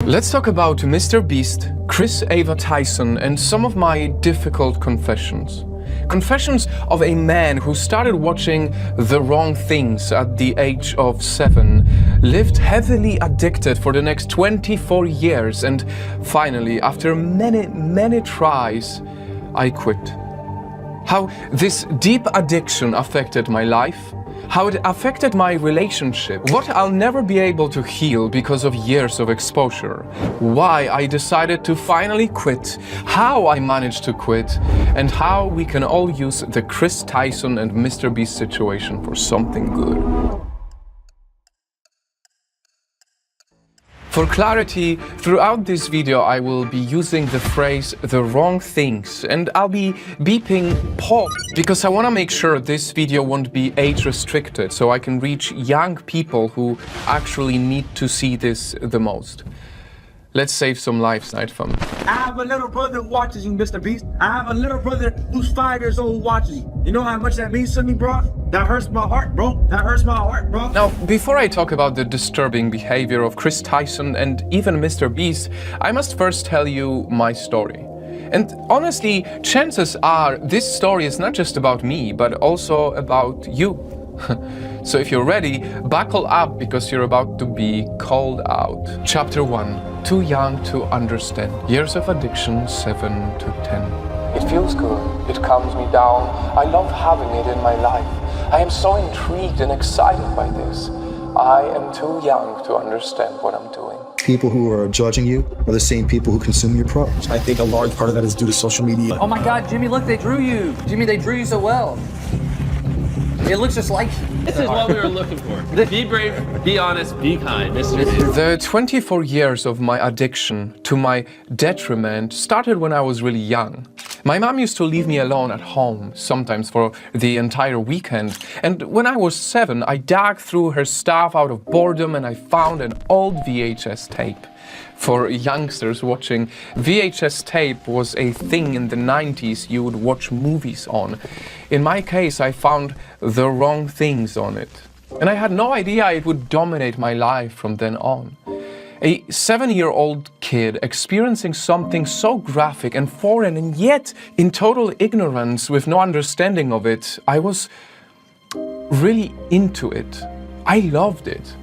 Let's talk about Mr. Beast, Chris Ava Tyson, and some of my difficult confessions. Confessions of a man who started watching the wrong things at the age of 7, lived heavily addicted for the next 24 years, and finally, after many tries, I quit. How this deep addiction affected my life, how it affected my relationship, what I'll never be able to heal because of years of exposure, why I decided to finally quit, how I managed to quit, and how we can all use the Chris Tyson and Mr. Beast situation for something good. For clarity, throughout this video I will be using the phrase "the wrong things" and I'll be beeping pause because I want to make sure this video won't be age restricted so I can reach young people who actually need to see this the most. Let's save some lives tonight, fam. I have a little brother who watches you, Mr. Beast. I have a little brother who's 5 years old who watches you. You know how much that means to me, bro? That hurts my heart, bro. That hurts my heart, bro. Now, before I talk about the disturbing behavior of Chris Tyson and even Mr. Beast, I must first tell you my story. And honestly, chances are this story is not just about me, but also about you. So if you're ready, buckle up because you're about to be called out. Chapter 1. Too young to understand. Years of addiction, 7 to 10. It feels good. It calms me down. I love having it in my life. I am so intrigued and excited by this. I am too young to understand what I'm doing. People who are judging you are the same people who consume your products. I think a large part of that is due to social media. Oh my God, Jimmy, look, they drew you. Jimmy, they drew you so well. It looks just like you. This is what we were looking for. Be brave, be honest, be kind. The 24 years of my addiction, to my detriment, started when I was really young. My mom used to leave me alone at home, sometimes for the entire weekend. And when I was 7, I dug through her stuff out of boredom and I found an old VHS tape. For youngsters watching, VHS tape was a thing in the 90s you would watch movies on. In my case, I found The Wrong Things on it. And I had no idea it would dominate my life from then on. A 7-year-old kid experiencing something so graphic and foreign and yet in total ignorance with no understanding of it, I was really into it. I loved it.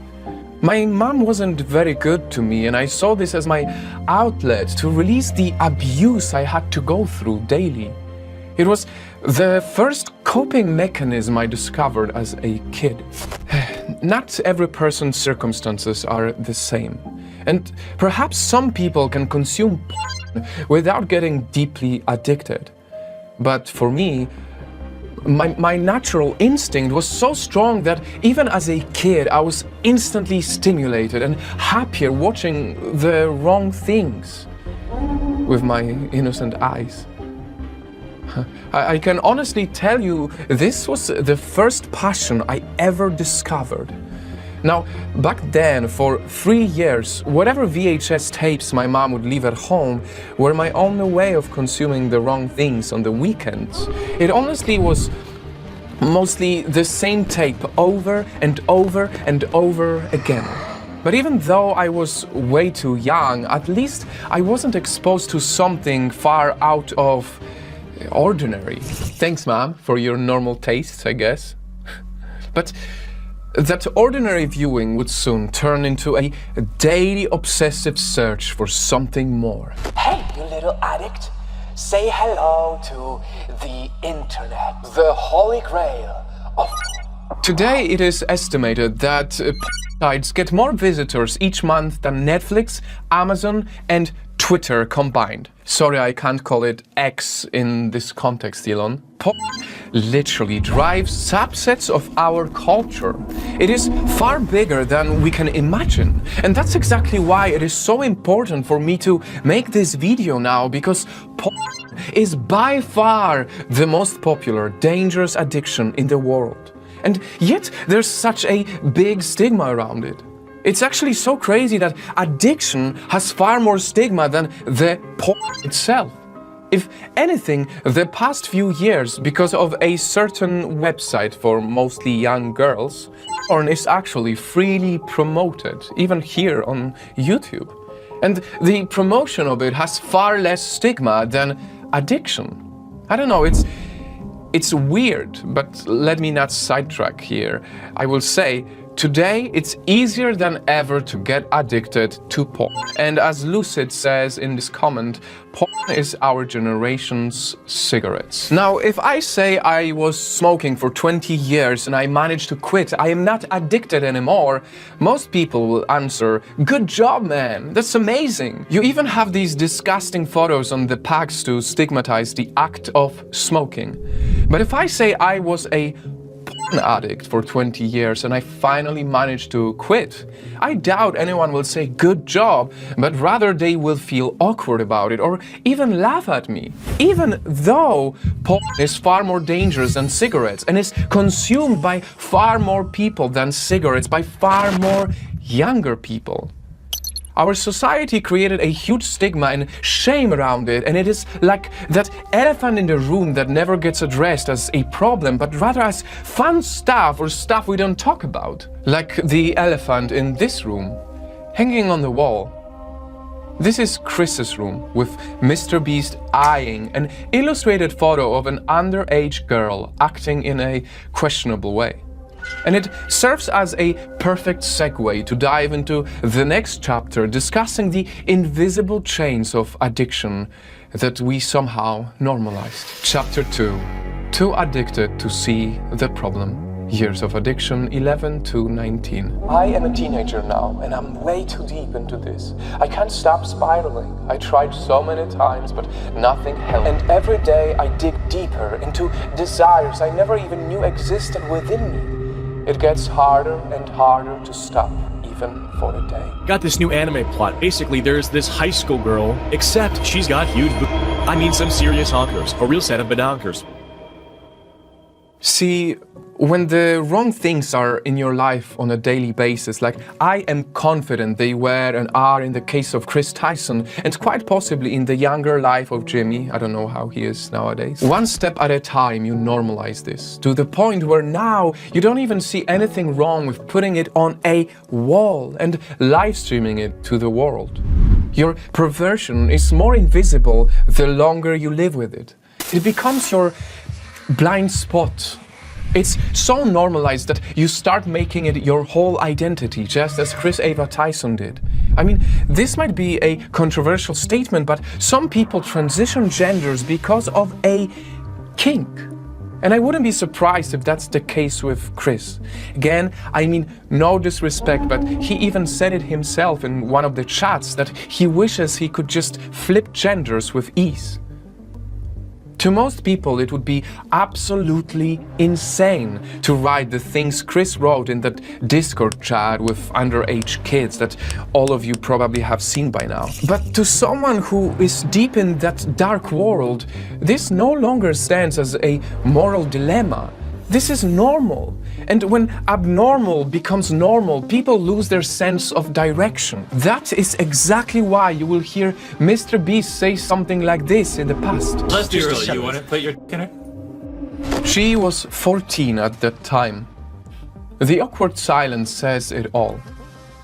My mom wasn't very good to me and I saw this as my outlet to release the abuse I had to go through daily. It was the first coping mechanism I discovered as a kid. Not every person's circumstances are the same. And perhaps some people can consume porn without getting deeply addicted. But for me, my natural instinct was so strong that even as a kid, I was instantly stimulated and happier watching the wrong things with my innocent eyes. I can honestly tell you, this was the first passion I ever discovered. Now, back then, for 3 years, whatever VHS tapes my mom would leave at home were my only way of consuming the wrong things on the weekends. It honestly was mostly the same tape over and over and over again. But even though I was way too young, at least I wasn't exposed to something far out of ordinary. Thanks, Mom, for your normal tastes, I guess. But that ordinary viewing would soon turn into a daily obsessive search for something more. Hey, you little addict. Say hello to the internet. The holy grail of... Today it is estimated that sites get more visitors each month than Netflix, Amazon and Twitter combined. Sorry, I can't call it X in this context, Elon. Porn literally drives subsets of our culture. It is far bigger than we can imagine. And that's exactly why it is so important for me to make this video now, because porn is by far the most popular, dangerous addiction in the world. And yet there's such a big stigma around it. It's actually so crazy that addiction has far more stigma than the porn itself. If anything, the past few years, because of a certain website for mostly young girls, porn is actually freely promoted, even here on YouTube. And the promotion of it has far less stigma than addiction. I don't know, it's weird, but let me not sidetrack here. I will say, today it's easier than ever to get addicted to porn. And as Lucid says in this comment, porn is our generation's cigarettes. Now, if I say I was smoking for 20 years and I managed to quit, I am not addicted anymore, most people will answer, good job, man, that's amazing. You even have these disgusting photos on the packs to stigmatize the act of smoking. But if I say I was a porn addict for 20 years and I finally managed to quit, I doubt anyone will say good job, but rather they will feel awkward about it or even laugh at me. Even though porn is far more dangerous than cigarettes and is consumed by far more people than cigarettes, by far more younger people. Our society created a huge stigma and shame around it, and it is like that elephant in the room that never gets addressed as a problem, but rather as fun stuff or stuff we don't talk about. Like the elephant in this room, hanging on the wall. This is Chris's room, with Mr. Beast eyeing an illustrated photo of an underage girl acting in a questionable way. And it serves as a perfect segue to dive into the next chapter, discussing the invisible chains of addiction that we somehow normalized. Chapter 2. Too addicted to see the problem. Years of addiction, 11 to 19. I am a teenager now, and I'm way too deep into this. I can't stop spiraling. I tried so many times, but nothing helped. And every day I dig deeper into desires I never even knew existed within me. It gets harder and harder to stop, even for a day. Got this new anime plot. Basically, there's this high school girl, except she's got huge I mean some serious honkers. A real set of badonkers. See, when the wrong things are in your life on a daily basis, like I am confident they were and are in the case of Chris Tyson, and quite possibly in the younger life of Jimmy, I don't know how he is nowadays. One step at a time, you normalize this, to the point where now you don't even see anything wrong with putting it on a wall and live streaming it to the world. Your perversion is more invisible the longer you live with it. It becomes your blind spot. It's so normalized that you start making it your whole identity, just as Chris Ava Tyson did. I mean, this might be a controversial statement, but some people transition genders because of a kink. And I wouldn't be surprised if that's the case with Chris. Again, I mean, no disrespect, but he even said it himself in one of the chats that he wishes he could just flip genders with ease. To most people, it would be absolutely insane to write the things Chris wrote in that Discord chat with underage kids that all of you probably have seen by now. But to someone who is deep in that dark world, this no longer stands as a moral dilemma. This is normal. And when abnormal becomes normal, people lose their sense of direction. That is exactly why you will hear Mr. Beast say something like this in the past. Let's do it. You want to put your in her? She was 14 at that time. The awkward silence says it all.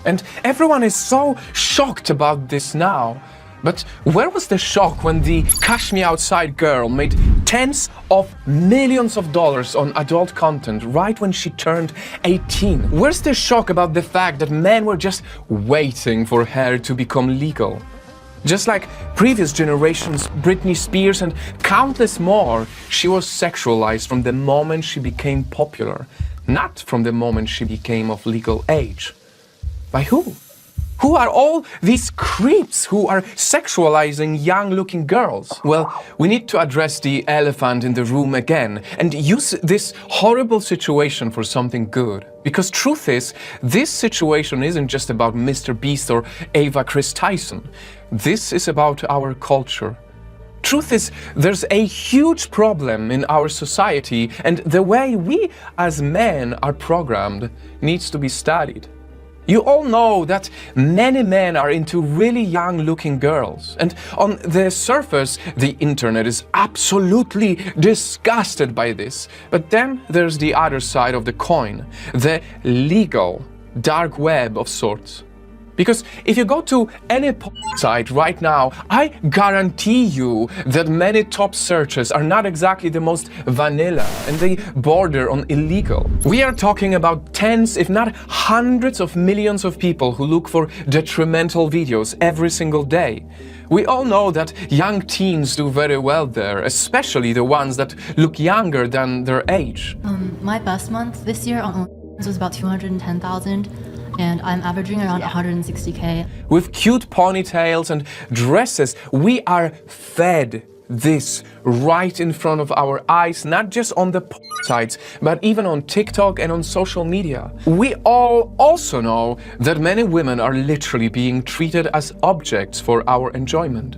And everyone is so shocked about this now. But where was the shock when the Cash Me Outside girl made tens of millions of dollars on adult content right when she turned 18? Where's the shock about the fact that men were just waiting for her to become legal? Just like previous generations, Britney Spears and countless more, she was sexualized from the moment she became popular, not from the moment she became of legal age. By who? Who are all these creeps who are sexualizing young-looking girls? Well, we need to address the elephant in the room again and use this horrible situation for something good. Because truth is, this situation isn't just about Mr. Beast or Ava Chris Tyson. This is about our culture. Truth is, there's a huge problem in our society, and the way we as men are programmed needs to be studied. You all know that many men are into really young-looking girls, and on the surface, the internet is absolutely disgusted by this. But then there's the other side of the coin, the legal dark web of sorts. Because if you go to any site right now, I guarantee you that many top searches are not exactly the most vanilla and they border on illegal. We are talking about tens, if not hundreds of millions of people who look for detrimental videos every single day. We all know that young teens do very well there, especially the ones that look younger than their age. My best month this year on OnlyFans was about 210,000. And I'm averaging around 160K. With cute ponytails and dresses, we are fed this right in front of our eyes, not just on the sites, but even on TikTok and on social media. We all also know that many women are literally being treated as objects for our enjoyment.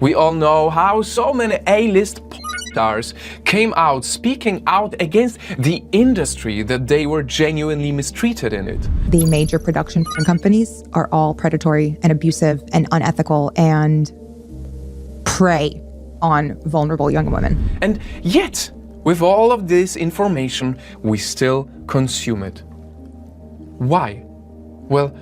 We all know how so many A-list stars came out speaking out against the industry that they were genuinely mistreated in it. The major production companies are all predatory and abusive and unethical and prey on vulnerable young women. And yet, with all of this information, we still consume it. Why? Well,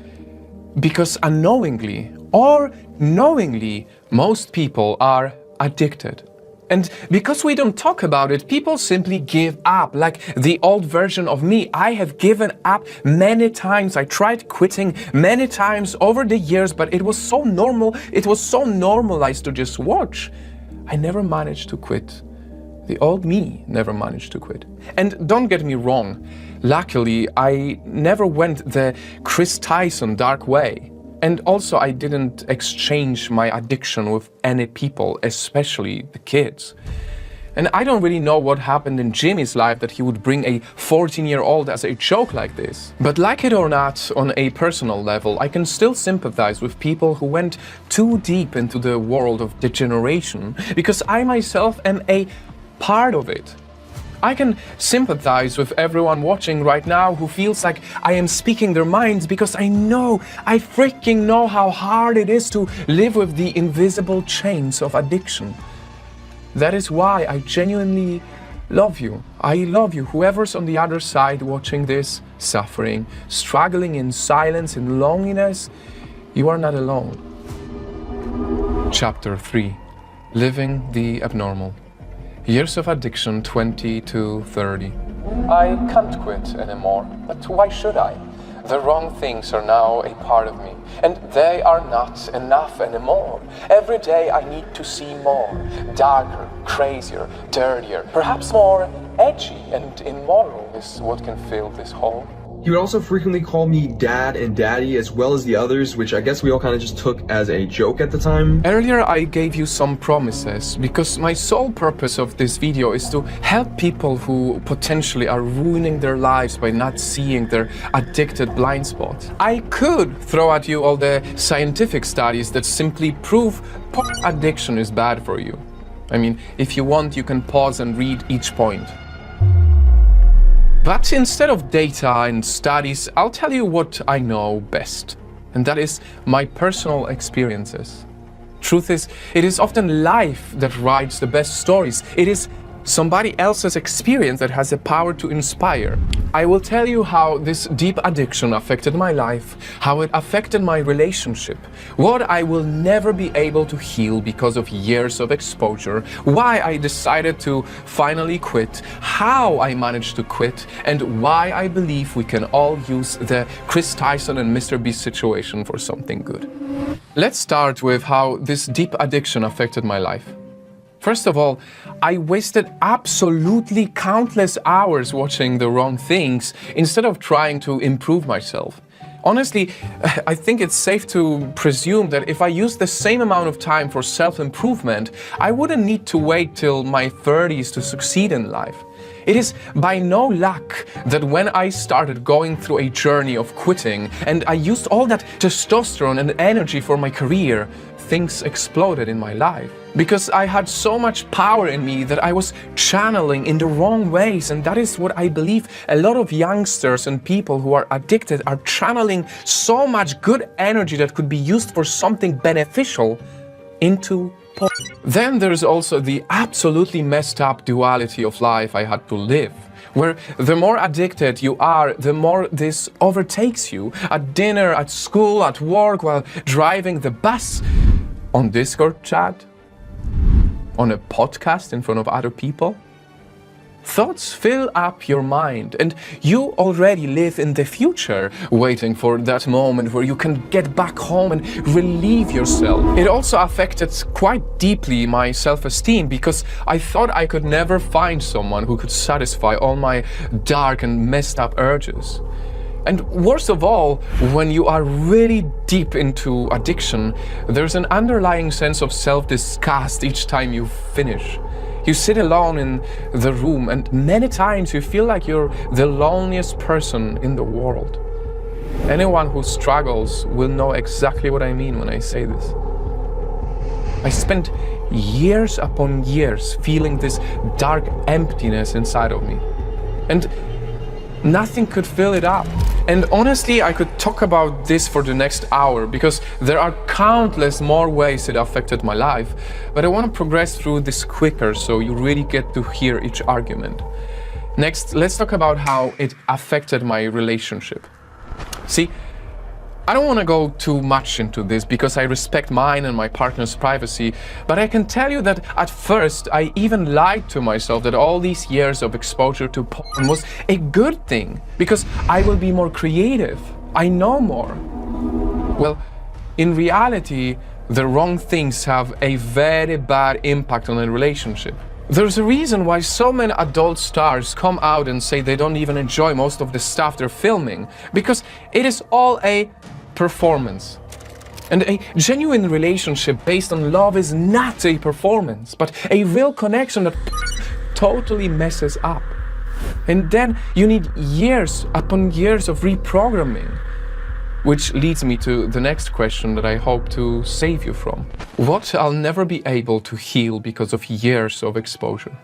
because unknowingly or knowingly, most people are addicted. And because we don't talk about it, people simply give up. Like the old version of me, I have given up many times. I tried quitting many times over the years, but it was so normal. It was so normalized to just watch. I never managed to quit. The old me never managed to quit. And don't get me wrong. Luckily, I never went the Chris Tyson dark way. And also, I didn't exchange my addiction with any people, especially the kids. And I don't really know what happened in Jimmy's life that he would bring a 14-year-old as a joke like this. But like it or not, on a personal level, I can still sympathize with people who went too deep into the world of degeneration, because I myself am a part of it. I can sympathize with everyone watching right now who feels like I am speaking their minds, because I freaking know how hard it is to live with the invisible chains of addiction. That is why I genuinely love you. I love you, whoever's on the other side watching this, suffering, struggling in silence, in loneliness. You are not alone. Chapter 3. Living the Abnormal. Years of addiction 20 to 30. I can't quit anymore, but why should I? The wrong things are now a part of me, and they are not enough anymore. Every day I need to see more, darker, crazier, dirtier, perhaps more edgy and immoral is what can fill this hole. He would also frequently call me dad and daddy, as well as the others, which I guess we all kind of just took as a joke at the time. Earlier I gave you some promises, because my sole purpose of this video is to help people who potentially are ruining their lives by not seeing their addicted blind spot. I could throw at you all the scientific studies that simply prove addiction is bad for you. I mean, if you want, you can pause and read each point. But instead of data and studies, I'll tell you what I know best, and that is my personal experiences. Truth is, it is often life that writes the best stories. It is somebody else's experience that has the power to inspire. I will tell you how this deep addiction affected my life, how it affected my relationship, what I will never be able to heal because of years of exposure, why I decided to finally quit, how I managed to quit, and why I believe we can all use the Chris Tyson and Mr. Beast situation for something good. Let's start with how this deep addiction affected my life. First of all, I wasted absolutely countless hours watching the wrong things instead of trying to improve myself. Honestly, I think it's safe to presume that if I used the same amount of time for self-improvement, I wouldn't need to wait till my 30s to succeed in life. It is by no luck that when I started going through a journey of quitting and I used all that testosterone and energy for my career, things exploded in my life. Because I had so much power in me that I was channeling in the wrong ways, and that is what I believe a lot of youngsters and people who are addicted are channeling so much good energy that could be used for something beneficial into Then there's also the absolutely messed up duality of life I had to live, where the more addicted you are, the more this overtakes you. At dinner, at school, at work, while driving the bus, on Discord chat, on a podcast in front of other people. Thoughts fill up your mind, and you already live in the future, waiting for that moment where you can get back home and relieve yourself. It also affected quite deeply my self-esteem, because I thought I could never find someone who could satisfy all my dark and messed up urges. And worst of all, when you are really deep into addiction, there's an underlying sense of self-disgust each time you finish. You sit alone in the room, and many times you feel like you're the loneliest person in the world. Anyone who struggles will know exactly what I mean when I say this. I spent years upon years feeling this dark emptiness inside of me, and nothing could fill it up. And honestly, I could talk about this for the next hour, because there are countless more ways it affected my life, but I want to progress through this quicker so you really get to hear each argument. Next, let's talk about how it affected my relationship. See, I don't want to go too much into this because I respect mine and my partner's privacy, but I can tell you that at first I even lied to myself that all these years of exposure to porn was a good thing because I will be more creative, I know more. Well, in reality, the wrong things have a very bad impact on a relationship. There's a reason why so many adult stars come out and say they don't even enjoy most of the stuff they're filming, because it is all a performance. And a genuine relationship based on love is not a performance, but a real connection that totally messes up. And then you need years upon years of reprogramming. Which leads me to the next question that I hope to save you from. What I'll never be able to heal because of years of exposure.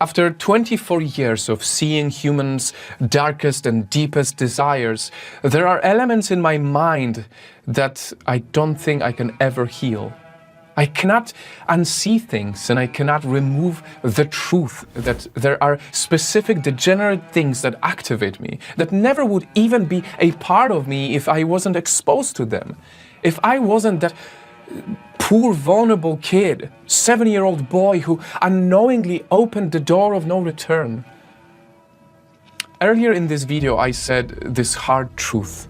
After 24 years of seeing humans' darkest and deepest desires, there are elements in my mind that I don't think I can ever heal. I cannot unsee things, and I cannot remove the truth that there are specific degenerate things that activate me, that never would even be a part of me if I wasn't exposed to them. If I wasn't that poor, vulnerable kid, 7-year-old boy who unknowingly opened the door of no return. Earlier in this video, I said this hard truth.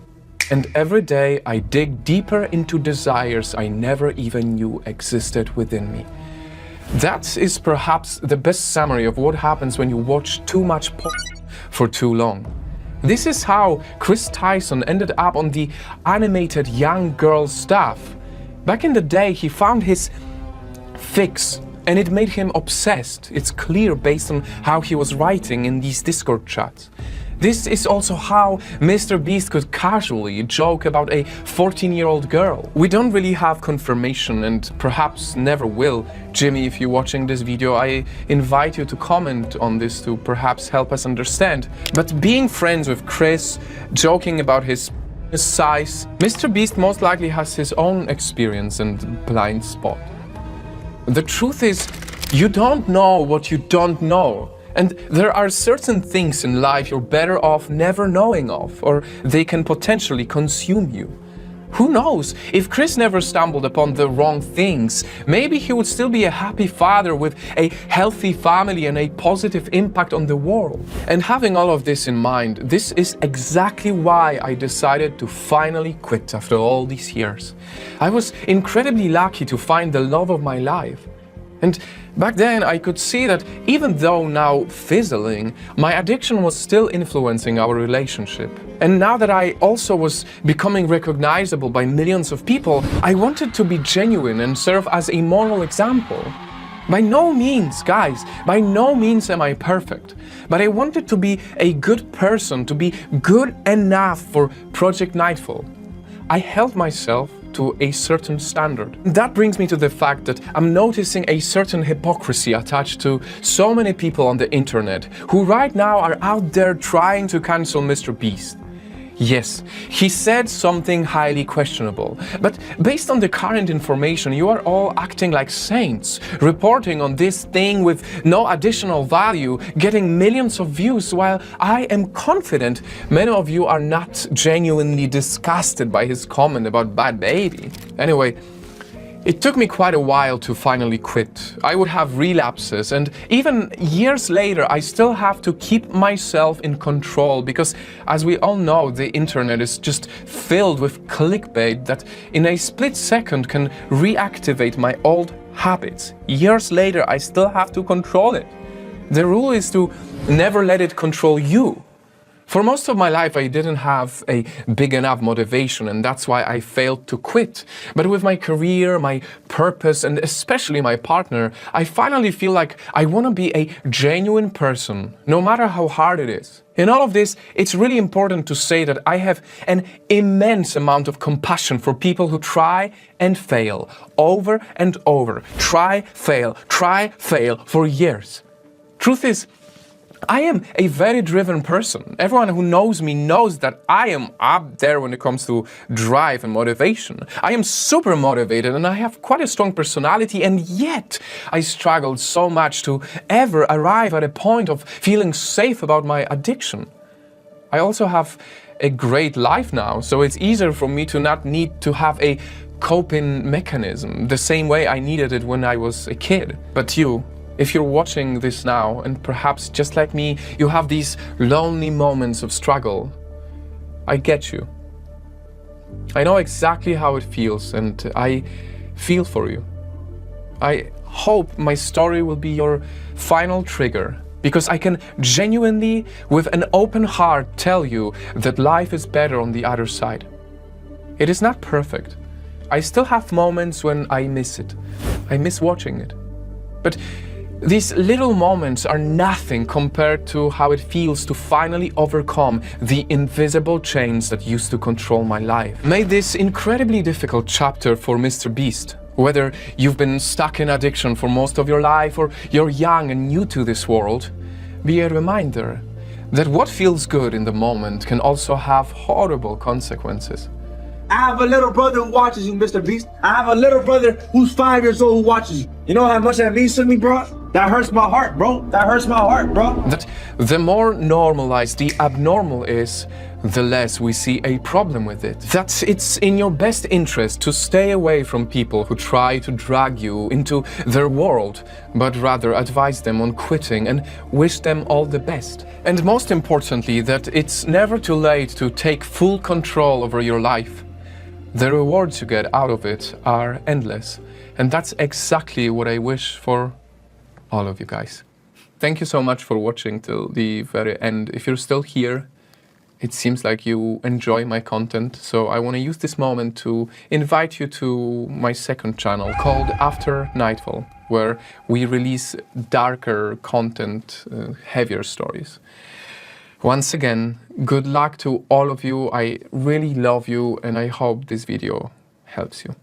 And every day I dig deeper into desires I never even knew existed within me. That is perhaps the best summary of what happens when you watch too much porn for too long. This is how Chris Tyson ended up on the animated young girl stuff. Back in the day, he found his fix, and it made him obsessed. It's clear based on how he was writing in these Discord chats. This is also how Mr. Beast could casually joke about a 14-year-old girl. We don't really have confirmation, and perhaps never will. Jimmy, if you're watching this video, I invite you to comment on this to perhaps help us understand. But being friends with Chris, joking about his size, Mr. Beast most likely has his own experience and blind spot. The truth is, you don't know what you don't know. And there are certain things in life you're better off never knowing of, or they can potentially consume you. Who knows? If Chris never stumbled upon the wrong things, maybe he would still be a happy father with a healthy family and a positive impact on the world. And having all of this in mind, this is exactly why I decided to finally quit after all these years. I was incredibly lucky to find the love of my life. And back then I could see that even though now fizzling, my addiction was still influencing our relationship. And now that I also was becoming recognizable by millions of people, I wanted to be genuine and serve as a moral example. By no means, guys, by no means am I perfect, but I wanted to be a good person, to be good enough for Project Nightfall. I held myself to a certain standard. That brings me to the fact that I'm noticing a certain hypocrisy attached to so many people on the internet who right now are out there trying to cancel Mr. Beast. Yes, he said something highly questionable, but based on the current information, you are all acting like saints, reporting on this thing with no additional value, getting millions of views, while I am confident many of you are not genuinely disgusted by his comment about Bad Baby. Anyway, it took me quite a while to finally quit. I would have relapses, and even years later I still have to keep myself in control because, as we all know, the internet is just filled with clickbait that in a split second can reactivate my old habits. Years later I still have to control it. The rule is to never let it control you. For most of my life, I didn't have a big enough motivation, and that's why I failed to quit. But with my career, my purpose, and especially my partner, I finally feel like I want to be a genuine person, no matter how hard it is. In all of this, it's really important to say that I have an immense amount of compassion for people who try and fail over and over. Try, fail for years. Truth is, I am a very driven person. Everyone who knows me knows that I am up there when it comes to drive and motivation. I am super motivated and I have quite a strong personality, and yet I struggled so much to ever arrive at a point of feeling safe about my addiction. I also have a great life now, so it's easier for me to not need to have a coping mechanism the same way I needed it when I was a kid. But you, if you're watching this now, and perhaps just like me, you have these lonely moments of struggle, I get you. I know exactly how it feels, and I feel for you. I hope my story will be your final trigger, because I can genuinely, with an open heart, tell you that life is better on the other side. It is not perfect. I still have moments when I miss it. I miss watching it. But these little moments are nothing compared to how it feels to finally overcome the invisible chains that used to control my life. May this incredibly difficult chapter for Mr. Beast, whether you've been stuck in addiction for most of your life or you're young and new to this world, be a reminder that what feels good in the moment can also have horrible consequences. I have a little brother who watches you, Mr. Beast. I have a little brother who's 5 years old who watches you. You know how much that means to me, bro? That hurts my heart, bro. That hurts my heart, bro. That the more normalized the abnormal is, the less we see a problem with it. That it's in your best interest to stay away from people who try to drag you into their world, but rather advise them on quitting and wish them all the best. And most importantly, that it's never too late to take full control over your life. The rewards you get out of it are endless, and that's exactly what I wish for all of you guys. Thank you so much for watching till the very end. If you're still here, it seems like you enjoy my content, so I want to use this moment to invite you to my second channel called After Nightfall, where we release darker content, heavier stories. Once again, good luck to all of you. I really love you, and I hope this video helps you.